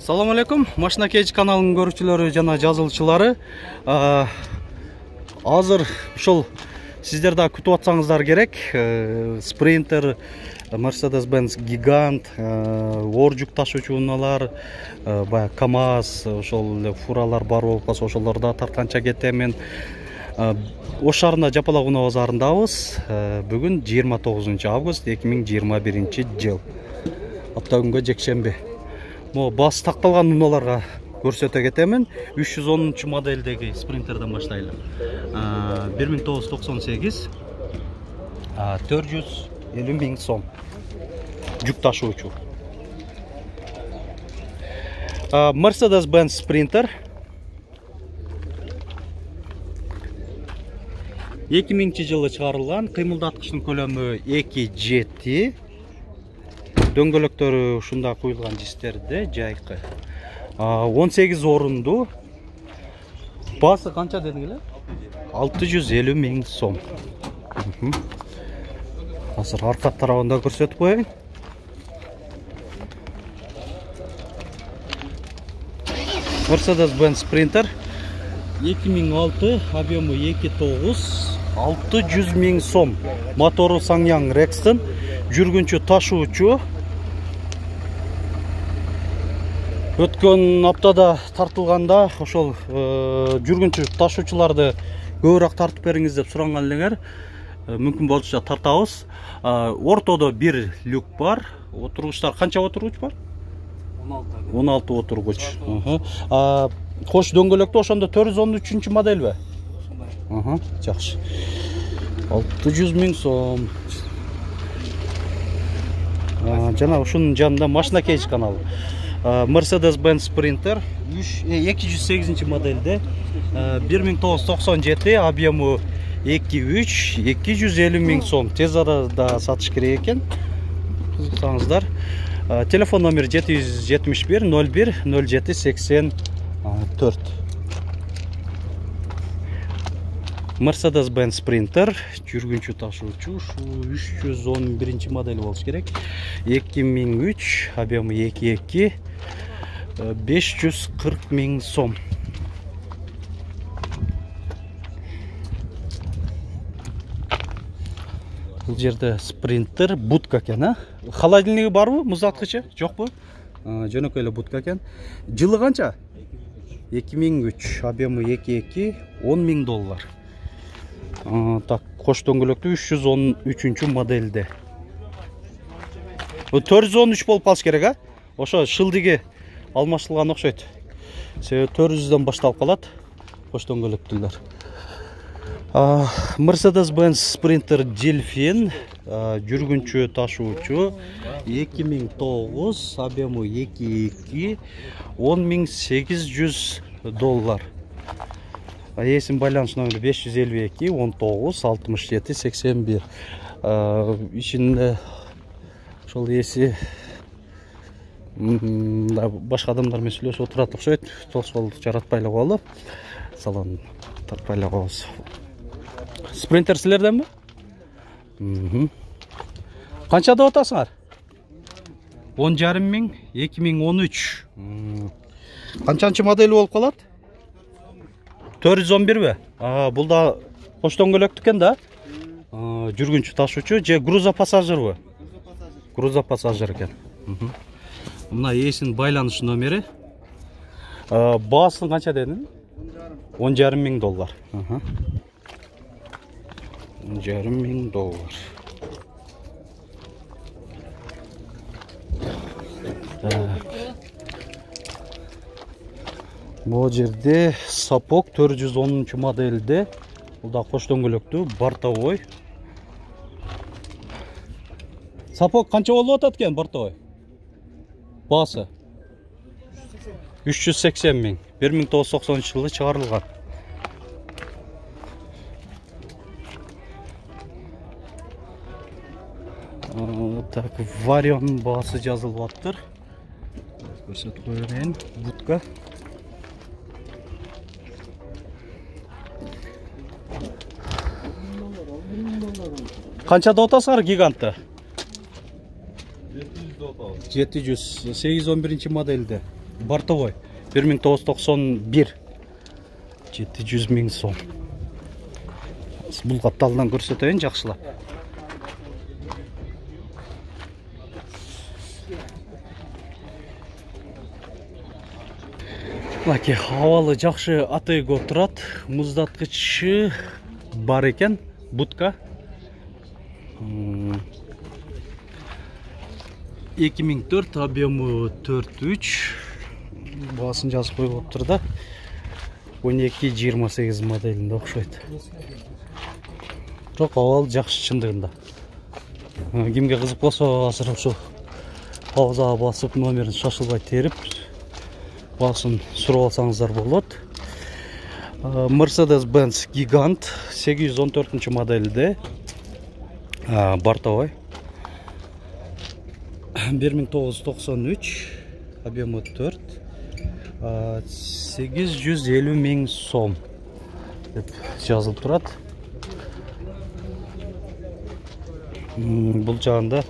Салам алейкум, Машина Кейдж каналының көрүүчүлөрү жана жазылчылары. Азыр ушул сиздер да күтүп атсаңыздар керек. Спринтер, Mercedes-Benz Gigant, оор жүк ташуучу унаалар, баягы КамАЗ, ошол фуралар бар болуп калса ошолорду тартканча кетемин. Ош шаарында Жапалак унаа базарындабыз. Бүгүн 29 август 2021 жыл. Апта күнгө жекшемби. Бас такталган унааларга көрсөтө кетемин. 310 моделдеги спринтерден баштайлы. 1998 450 миң сом жүк ташуучу. Mercedes-Benz Sprinter 2000 жылы чыгарылган, кыймылдаткычтын көлөмү 2.7, дөңгөлөктөрү ушунда куюлган дистерде жайкы. 18 орунду. Басы канча дедиңер? 650 миң сом. Азыр арка тарабында көрсөтүп коеюн. Mercedes-Benz Sprinter 2006, объему 2.9, 600 миң сом. Мотору Sanyang Rexton, жүргүнчү ташуучу. Өткөн аптада тартылганда ошол жүргүнчү ташуучуларды көбүрөөк тартып бериңиз деп суранган элеңер. Мүмкүн болушунча тартабыз. Ортодо бир люк бар. Отургучтар канча отургуч бар? 16 отургуч. Кош дөңгөлөктө ошондо 413 модельби? Жакшы. 600 миң сом. Жана ушунун жанында Машина Кейдж каналы. Mercedes-Benz Sprinter 208 модельде, 1997, объему 2.3, 250 миң сом. Тез арада сатыш керек экен. Кызыксаңыздар. Телефон номер 771 01 07 84. Mercedes-Benz Sprinter жүргүнчү ташуучу, 311 модель болуш керек. 2003, объему 2.2, 540 миң сом. Бул жерде спринтер, будка экен, Холодильниги барбы, муздаткычы? Жокпу? Жөнөкөй эле будка экен. Жылы канча? 2003, объему 2.2, 10 миң доллар. Так, кош дөңгөлөктүү 313 модельде. 413 болуп калыш керек, Ошо шылдыгы алмаштырылган окшойт. Себеби 400дөн башталып калат кош дөңгөлөктүүлөр. Mercedes-Benz Sprinter Delfin жүргүнчү ташуучу 2009, объему 2.2, 10.800 доллар. Есим байланыш номери 552 19 67 81. Ичинде ошол эси башка адамдар менен сүйлөшүп отурат окшойт. Толсол жаратпай эле коелу. Салон тартпай эле коебуз. Спринтер силерденби? Канча деп атасыңар? 10,5 миң, 2013. Канчанчы модели болуп калат? 411 бе? Бул да кош дөңгөлөктүү экен да? Жүргүнчү ташуучу же грузопассажирби? Грузопассажир экен. Мына эсинин байланыш номери. Баасын канча дедиң? 10,5 миң доллар. 10,5 миң доллар. Бул жерде сапог 410 модельде. Бул да кош дөңгөлөктүү, бортовой. Сапог канча болуп атат экен бортовой? Басы 380 миң. 1990 жылы чыгарылган. Так, варион басы жазылып аттыр. Көрсөтүп коеюн, будка. Канча деп атасыңар гигантты? 700, 811 модельде. бортовой 1991 700 000 сом. Бұл қапталдан көрсетейін жақшылап. Лаки хавалы жақшы аты көп тұрады. Мұздатқычы бар екен, будка. 2004 объемы 4.3. Басын жазып қойып тұрды. 12-28 моделінде оқшайды. Жоқ, хавалы жақшы шындығында. Кімге қызық болса, асырып шо паузаға басып номерін шашылбай теріп басын сұрап алсаңыздар болады. Mercedes-Benz Gigant 814 модельде бортовой 1993 объемы 4 850 000 сом деп жазылып тұрады. Бұл жағында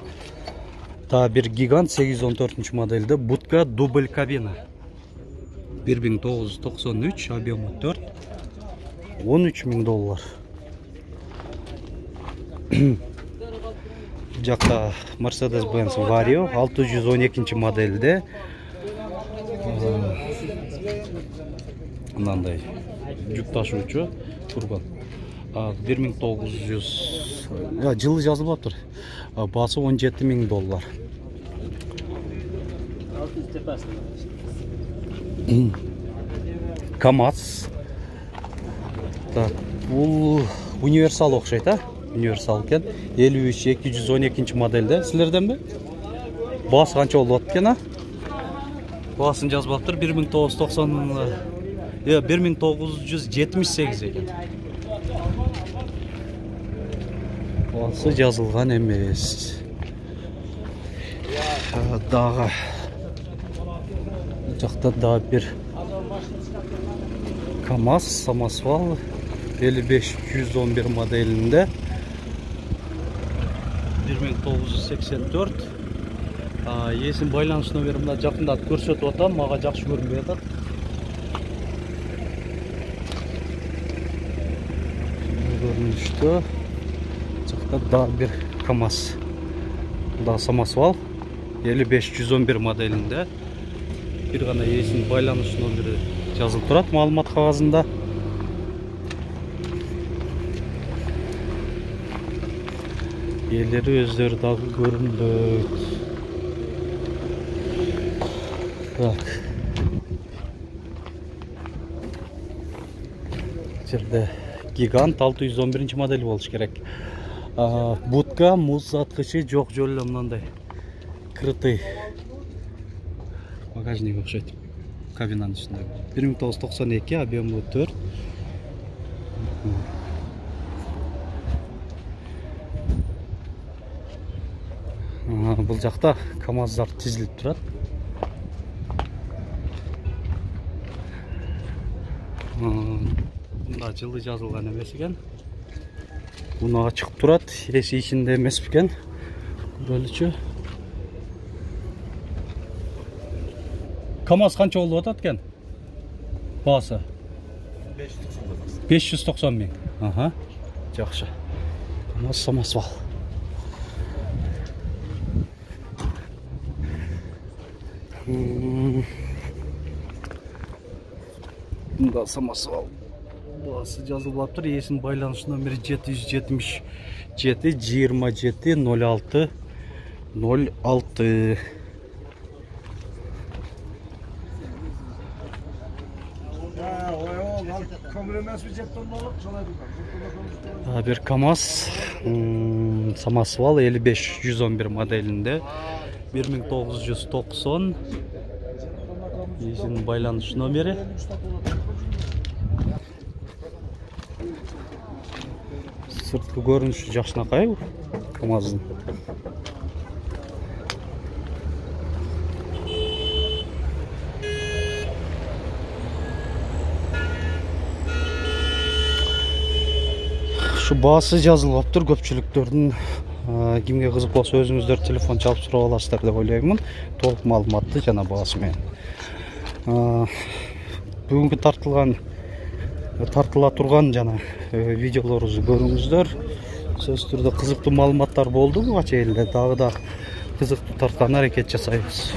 та бір Gigant 814 модельде будка дубль кабина 1993 объемы 4 13 000 доллар. Жақта Mercedes-Benz Vario 612 модельде мынандай жүк ташуучу фургон 1900 жылы жазылып тұр. Басы 17 000 доллар. КамАЗ. Бұл универсал оқшайды, универсал кен. 53-212 модельде. Сілерден бе? Басы қанша болып өткен, Басын жазып тұр 1978 екен. Басы жазылған емес. Дағы жақта да бір КамАЗ самосвал 55-111 моделінде 1984. Есім байланыс номерімді жақында көрсетіп отам, маға жақшы көрінбей жатады. Көрінішті жақта да бір КамАЗ. Да самосвал 55-111 моделінде. Bir ғана есін байланыс номері жазылып тұрады малымат қағазында. Елері өздері дағы көрінді. Так. Жерде Gigant 611 модель болыш керек. Будка мұздатқышы жоқ жолы мынандай. Крытый. Багажник оқшайды. Кабинаның ішінде. 1992 объемы 4. Бұл жақта КамАЗдар тізіліп тұрады. Бұнда жылы жазылған емес екен. Бұны ашық тұрады. Есі ішінде емес екен. Көрелічі. КамАЗ қанша болып отады екен? Басы? 590 000. Аха. Жақшы. КамАЗ самосвал. Бұнда самосвал. Басы жазылып тұр. Есім байланыс номері 777 27 06 06. Bir КамАЗ самосвал 55-111 моделінде 1990 есін байланыс номері. Сыртқы көрініші жақшынақай КамАЗдың. Şu bası жазылып тұр көпчіліктердің. Кімге қызық болса өзіңіздер телефон çalып сұрап аласыздар деп ойлаймын. Толық маалыматты жана басымен. Бүгүнкү тартыла турган жана видеолорубузду көрүңүздөр. Сөзсүз түрдө кызыктуу маалыматтар болду буга чейин эле. Дагы да кызыктуу тарткан аракет жасайбыз.